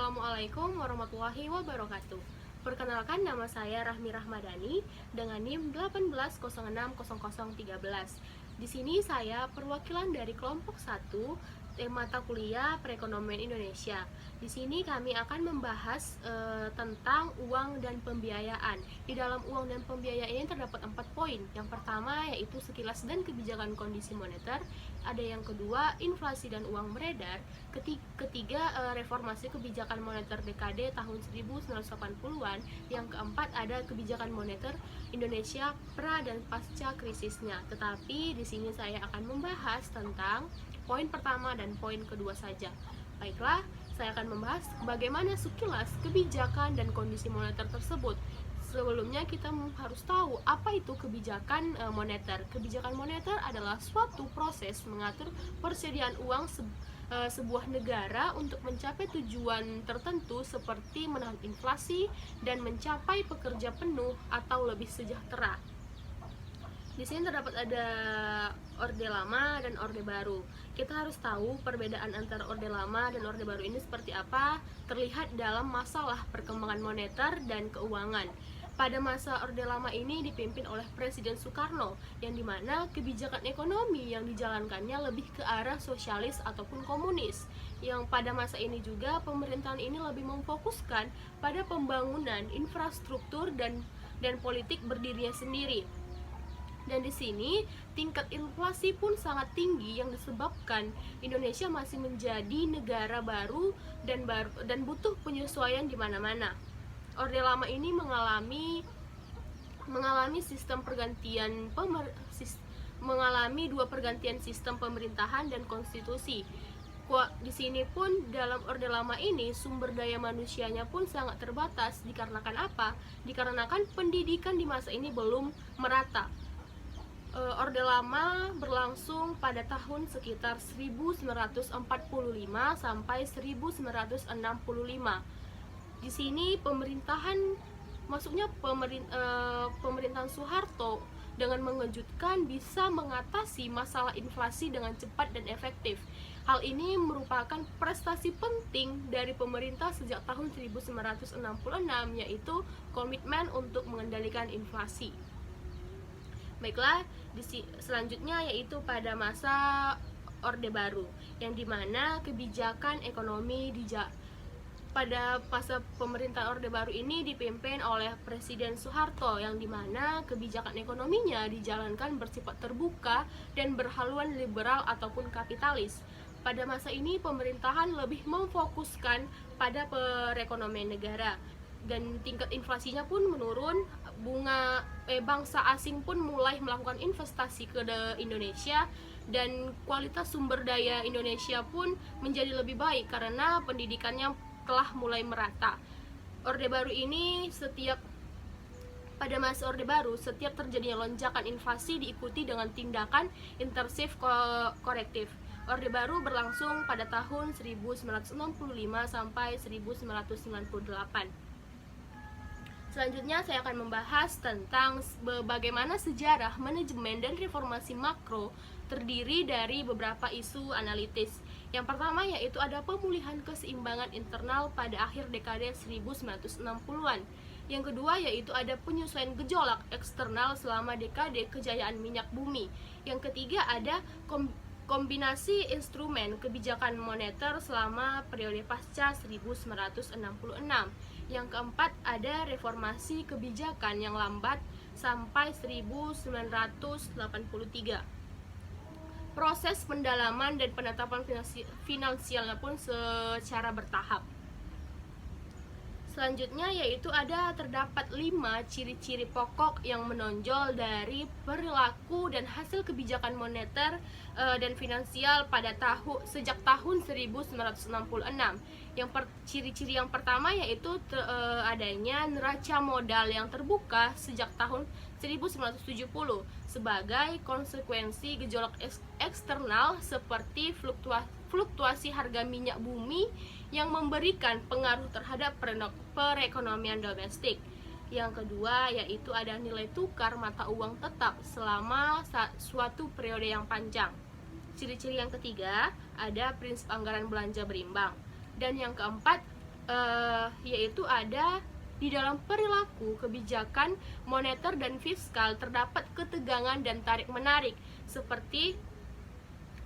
Assalamualaikum warahmatullahi wabarakatuh. Perkenalkan, nama saya Rahmi Rahmadani dengan NIM 18060013. Di sini saya perwakilan dari kelompok 1 mata kuliah Perekonomian Indonesia. Di sini kami akan membahas tentang uang dan pembiayaan. Di dalam uang dan pembiayaan ini terdapat 4 poin. Yang pertama yaitu sekilas dan kebijakan kondisi moneter. Ada yang kedua, inflasi dan uang beredar. Ketiga, reformasi kebijakan moneter dekade tahun 1980-an. Yang keempat, ada kebijakan moneter Indonesia pra dan pasca krisisnya. Tetapi di sini saya akan membahas tentang poin pertama dan poin kedua saja. Baiklah, saya akan membahas bagaimana sekilas kebijakan dan kondisi moneter tersebut. Sebelumnya kita harus tahu apa itu kebijakan moneter. Kebijakan moneter adalah suatu proses mengatur persediaan uang sebuah negara untuk mencapai tujuan tertentu seperti menahan inflasi dan mencapai pekerja penuh atau lebih sejahtera. Di sini terdapat ada Orde Lama dan Orde Baru. Kita harus tahu perbedaan antara Orde Lama dan Orde Baru ini seperti apa, terlihat dalam masalah perkembangan moneter dan keuangan. Pada masa Orde Lama ini dipimpin oleh Presiden Soekarno, yang dimana kebijakan ekonomi yang dijalankannya lebih ke arah sosialis ataupun komunis. Yang pada masa ini juga pemerintahan ini lebih memfokuskan pada pembangunan infrastruktur dan politik berdirinya sendiri. Dan di sini tingkat inflasi pun sangat tinggi yang disebabkan Indonesia masih menjadi negara baru dan butuh penyesuaian di mana-mana. Orde Lama ini mengalami dua pergantian sistem pemerintahan dan konstitusi. Di sini pun dalam Orde Lama ini sumber daya manusianya pun sangat terbatas. Dikarenakan apa? Dikarenakan pendidikan di masa ini belum merata. Orde Lama berlangsung pada tahun sekitar 1945 sampai 1965. Di sini pemerintahan Soeharto dengan mengejutkan bisa mengatasi masalah inflasi dengan cepat dan efektif. Hal ini merupakan prestasi penting dari pemerintah sejak tahun 1966, yaitu komitmen untuk mengendalikan inflasi. Baiklah, selanjutnya yaitu pada masa Orde Baru, yang dimana kebijakan ekonomi pada masa pemerintahan Orde Baru ini dipimpin oleh Presiden Soeharto, yang dimana kebijakan ekonominya dijalankan bersifat terbuka dan berhaluan liberal ataupun kapitalis. Pada masa ini pemerintahan lebih memfokuskan pada perekonomian negara, dan tingkat inflasinya pun menurun. Bangsa asing pun mulai melakukan investasi ke Indonesia, dan kualitas sumber daya Indonesia pun menjadi lebih baik karena pendidikannya telah mulai merata. Pada masa Orde Baru, setiap terjadinya lonjakan inflasi diikuti dengan tindakan intensif korektif. Orde Baru berlangsung pada tahun 1965 sampai 1998. Selanjutnya saya akan membahas tentang bagaimana sejarah, manajemen, dan reformasi makro terdiri dari beberapa isu analitis. Yang pertama yaitu ada pemulihan keseimbangan internal pada akhir dekade 1960-an. Yang kedua yaitu ada penyesuaian gejolak eksternal selama dekade kejayaan minyak bumi. Yang ketiga ada kombinasi instrumen kebijakan moneter selama periode pasca 1966. Yang keempat ada reformasi kebijakan yang lambat sampai 1983. Proses pendalaman dan penetapan finansialnya pun secara bertahap. Selanjutnya yaitu terdapat 5 ciri-ciri pokok yang menonjol dari perilaku dan hasil kebijakan moneter dan finansial sejak tahun 1966. Ciri-ciri yang pertama yaitu adanya neraca modal yang terbuka sejak tahun 1970 sebagai konsekuensi gejolak eksternal seperti fluktuasi harga minyak bumi yang memberikan pengaruh terhadap perekonomian domestik. Yang kedua yaitu ada nilai tukar mata uang tetap selama suatu periode yang panjang. Ciri-ciri yang ketiga ada prinsip anggaran belanja berimbang. Dan yang keempat yaitu ada di dalam perilaku kebijakan moneter dan fiskal terdapat ketegangan dan tarik-menarik, seperti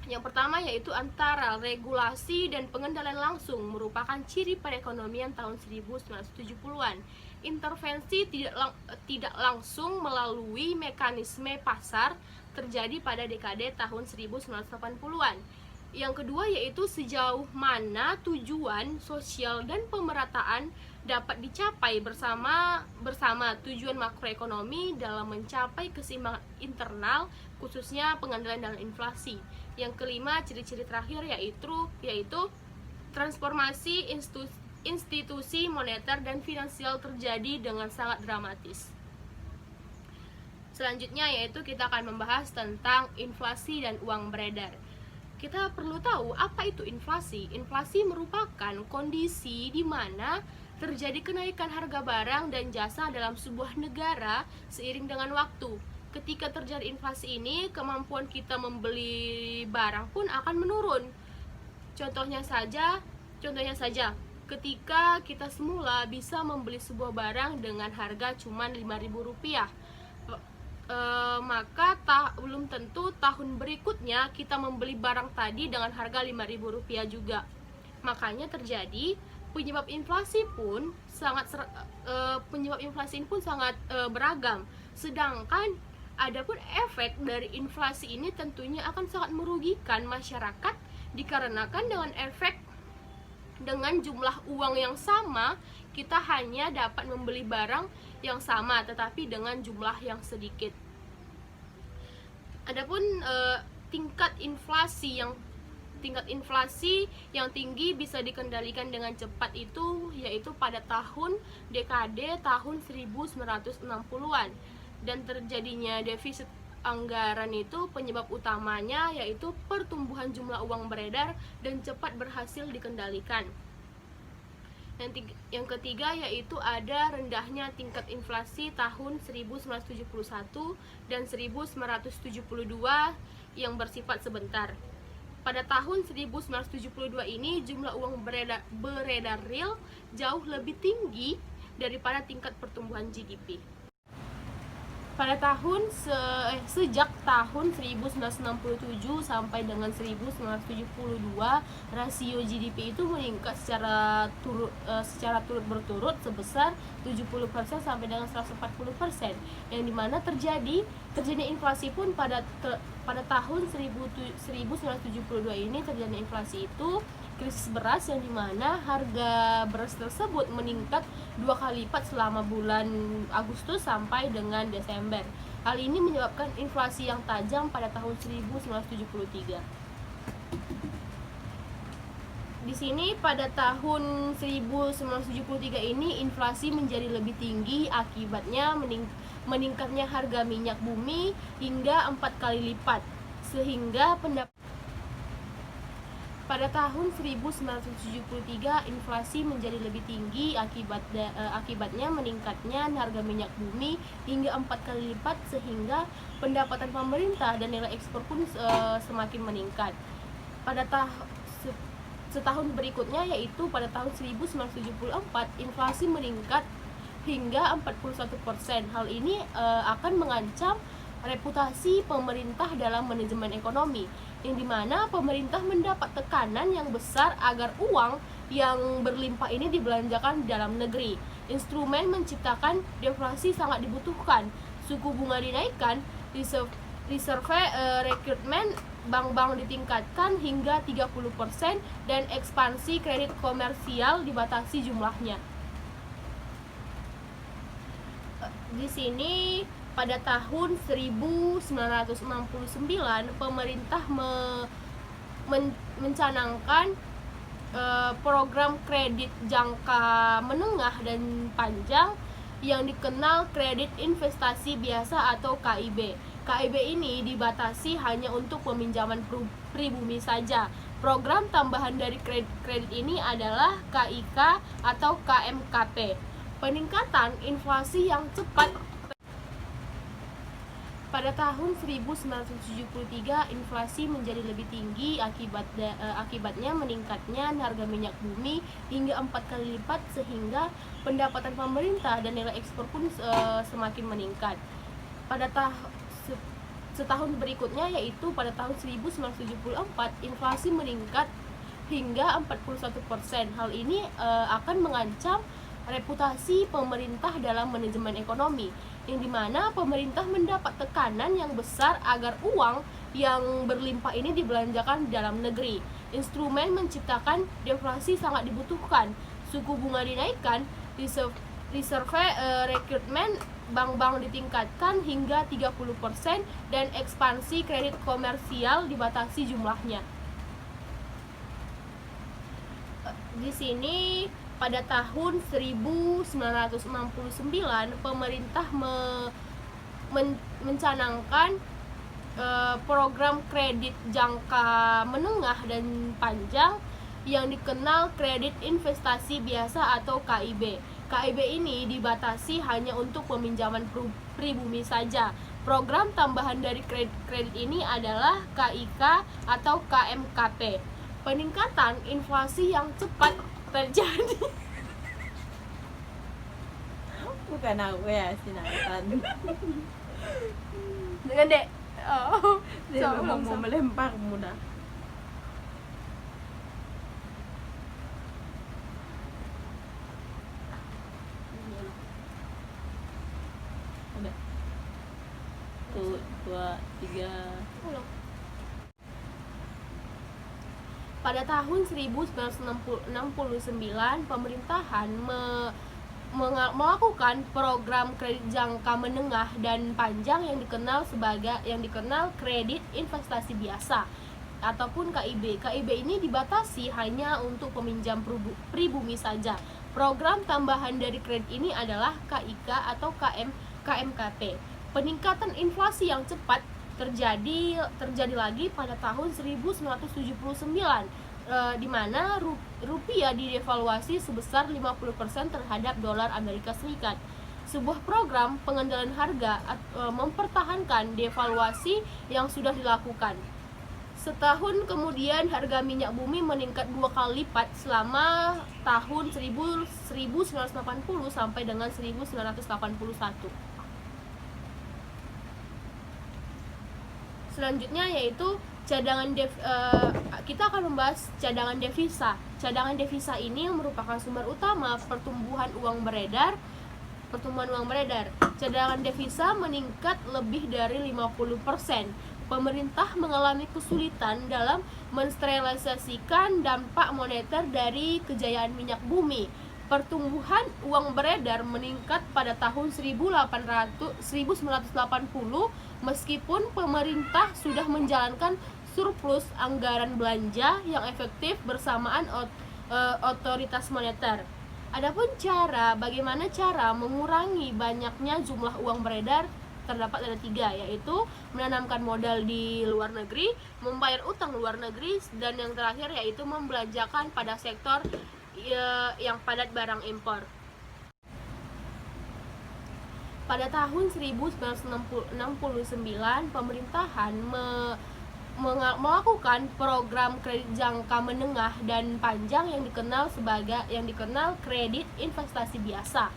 yang pertama yaitu antara regulasi dan pengendalian langsung merupakan ciri perekonomian tahun 1970-an. Intervensi tidak langsung melalui mekanisme pasar terjadi pada dekade tahun 1980-an. Yang kedua yaitu sejauh mana tujuan sosial dan pemerataan dapat dicapai bersama tujuan makroekonomi dalam mencapai keseimbangan internal, khususnya pengendalian dan inflasi. Yang kelima, ciri-ciri terakhir yaitu transformasi institusi moneter dan finansial terjadi dengan sangat dramatis. Selanjutnya yaitu kita akan membahas tentang inflasi dan uang beredar. Kita perlu tahu apa itu inflasi. Inflasi merupakan kondisi di mana terjadi kenaikan harga barang dan jasa dalam sebuah negara seiring dengan waktu. Ketika terjadi inflasi ini, kemampuan kita membeli barang pun akan menurun. Contohnya saja, ketika kita semula bisa membeli sebuah barang dengan harga cuma Rp5.000, maka belum tentu tahun berikutnya kita membeli barang tadi dengan harga Rp5.000 juga. Makanya terjadi penyebab inflasi pun sangat beragam. Sedangkan adapun efek dari inflasi ini tentunya akan sangat merugikan masyarakat, dikarenakan dengan jumlah uang yang sama kita hanya dapat membeli barang yang sama tetapi dengan jumlah yang sedikit. Adapun tingkat inflasi yang tinggi bisa dikendalikan dengan cepat yaitu pada dekade tahun 1960-an, dan terjadinya defisit anggaran itu penyebab utamanya yaitu pertumbuhan jumlah uang beredar dan cepat berhasil dikendalikan. Yang ketiga yaitu ada rendahnya tingkat inflasi tahun 1971 dan 1972 yang bersifat sebentar. Pada tahun 1972 ini jumlah uang beredar real jauh lebih tinggi daripada tingkat pertumbuhan GDP. Sejak tahun 1967 sampai dengan 1972, rasio GDP itu meningkat secara turut berturut sebesar 70% sampai dengan 140%, yang dimana terjadinya inflasi pun pada tahun 1972 ini terjadi inflasi itu krisis beras, yang dimana harga beras tersebut meningkat 2 kali lipat selama bulan Agustus sampai dengan Desember. Hal ini menyebabkan inflasi yang tajam pada tahun 1973. Di sini pada tahun 1973 ini inflasi menjadi lebih tinggi, akibatnya meningkatnya harga minyak bumi hingga 4 kali lipat, sehingga pada tahun 1973 inflasi menjadi lebih tinggi, akibatnya meningkatnya harga minyak bumi hingga 4 kali lipat, sehingga pendapatan pemerintah dan nilai ekspor pun semakin meningkat. Setahun berikutnya yaitu pada tahun 1974 inflasi meningkat hingga 41%. Hal ini akan mengancam reputasi pemerintah dalam manajemen ekonomi, yang dimana pemerintah mendapat tekanan yang besar agar uang yang berlimpah ini dibelanjakan di dalam negeri. Instrumen menciptakan deflasi sangat dibutuhkan. Suku bunga dinaikkan, reserve rekrutmen bank-bank ditingkatkan hingga 30%, dan ekspansi kredit komersial dibatasi jumlahnya. Di sini pada tahun 1969 pemerintah mencanangkan program kredit jangka menengah dan panjang yang dikenal kredit investasi biasa atau KIB. KIB ini dibatasi hanya untuk peminjaman pribumi saja. Program tambahan dari kredit ini adalah KIK atau KMKP. Peningkatan inflasi yang cepat Pada tahun 1973 inflasi menjadi lebih tinggi akibatnya meningkatnya harga minyak bumi hingga 4 kali lipat, sehingga pendapatan pemerintah dan nilai ekspor pun semakin meningkat. Pada setahun berikutnya, yaitu pada tahun 1974, inflasi meningkat hingga 41%. Hal ini akan mengancam reputasi pemerintah dalam manajemen ekonomi, yang dimana pemerintah mendapat tekanan yang besar agar uang yang berlimpah ini dibelanjakan di dalam negeri. Instrumen menciptakan deflasi sangat dibutuhkan. Suku bunga dinaikkan, reserve rekrutmen bank-bank ditingkatkan hingga 30%, dan ekspansi kredit komersial dibatasi jumlahnya. Di sini pada tahun 1969 pemerintah mencanangkan program kredit jangka menengah dan panjang yang dikenal kredit investasi biasa atau KIB. KIB ini dibatasi hanya untuk peminjaman pribumi saja. Program tambahan dari kredit ini adalah KIK atau KMKP. Peningkatan inflasi yang cepat terjadi. Bukan aku ya, si Nathan. Dengan dek. Oh, Dia memang mau melempar mudah. Udah. 1, 2, 3. Pada tahun 1969 pemerintahan melakukan program kredit jangka menengah dan panjang yang dikenal kredit investasi biasa ataupun KIB. KIB ini dibatasi hanya untuk peminjam pribumi saja. Program tambahan dari kredit ini adalah KIK atau KMKP. Peningkatan inflasi yang cepat terjadi lagi pada tahun 1979, di mana rupiah didevaluasi sebesar 50% terhadap dolar Amerika Serikat. Sebuah program pengendalian harga mempertahankan devaluasi yang sudah dilakukan. Setahun kemudian harga minyak bumi meningkat 2 kali lipat selama tahun 1980 sampai dengan 1981. Selanjutnya yaitu kita akan membahas cadangan devisa. Cadangan devisa ini merupakan sumber utama pertumbuhan uang beredar. Cadangan devisa meningkat lebih dari 50%. Pemerintah mengalami kesulitan dalam mensterilisikan dampak moneter dari kejayaan minyak bumi. Pertumbuhan uang beredar meningkat pada tahun 1980 meskipun pemerintah sudah menjalankan surplus anggaran belanja yang efektif bersamaan otoritas moneter. Adapun bagaimana cara mengurangi banyaknya jumlah uang beredar, terdapat ada 3, yaitu menanamkan modal di luar negeri, membayar utang luar negeri, dan yang terakhir yaitu membelanjakan pada sektor yang padat barang impor. Pada tahun 1969 pemerintahan melakukan program kredit jangka menengah dan panjang yang dikenal kredit investasi biasa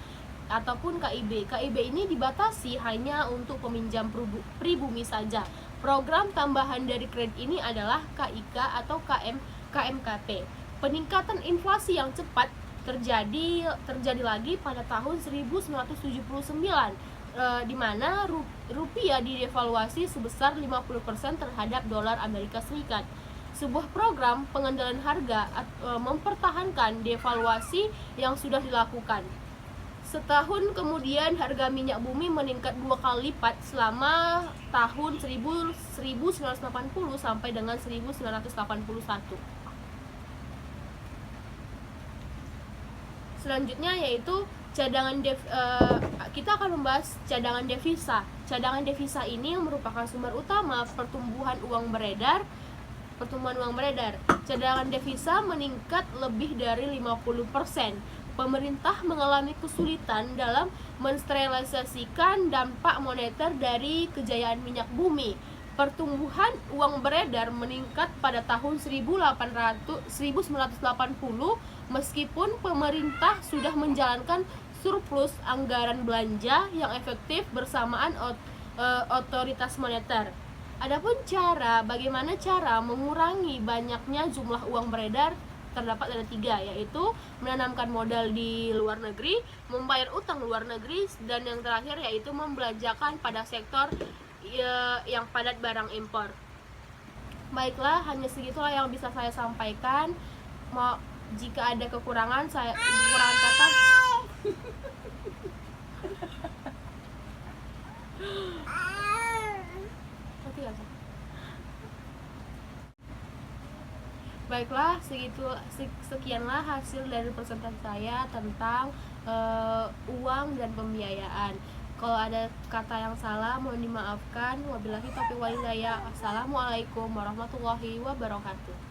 ataupun KIB. KIB ini dibatasi hanya untuk peminjam pribumi saja. Program tambahan dari kredit ini adalah KIK atau KMKP. Peningkatan inflasi yang cepat terjadi lagi pada tahun 1979, di mana rupiah didevaluasi sebesar 50% terhadap dolar Amerika Serikat. Sebuah program pengendalian harga mempertahankan devaluasi yang sudah dilakukan. Setahun kemudian harga minyak bumi meningkat 2 kali lipat selama tahun 1980 sampai dengan 1981. Selanjutnya yaitu kita akan membahas cadangan devisa. Cadangan devisa ini merupakan sumber utama pertumbuhan uang beredar. Cadangan devisa meningkat lebih dari 50%. pemerintah mengalami kesulitan dalam mensterilisikan dampak moneter dari kejayaan minyak bumi. Pertumbuhan uang beredar meningkat pada tahun 1980 meskipun pemerintah sudah menjalankan surplus anggaran belanja yang efektif bersamaan otoritas moneter. Adapun bagaimana cara mengurangi banyaknya jumlah uang beredar terdapat ada 3, yaitu menanamkan modal di luar negeri, membayar utang luar negeri, dan yang terakhir yaitu membelanjakan pada sektor yang padat barang impor. Baiklah, hanya segitulah yang bisa saya sampaikan. Jika ada kekurangan kata Baiklah, sekianlah hasil dari presentasi saya tentang uang dan pembiayaan. Kalau ada kata yang salah mohon dimaafkan. Wabillahi taufiq wal hidayah. Assalamualaikum warahmatullahi wabarakatuh.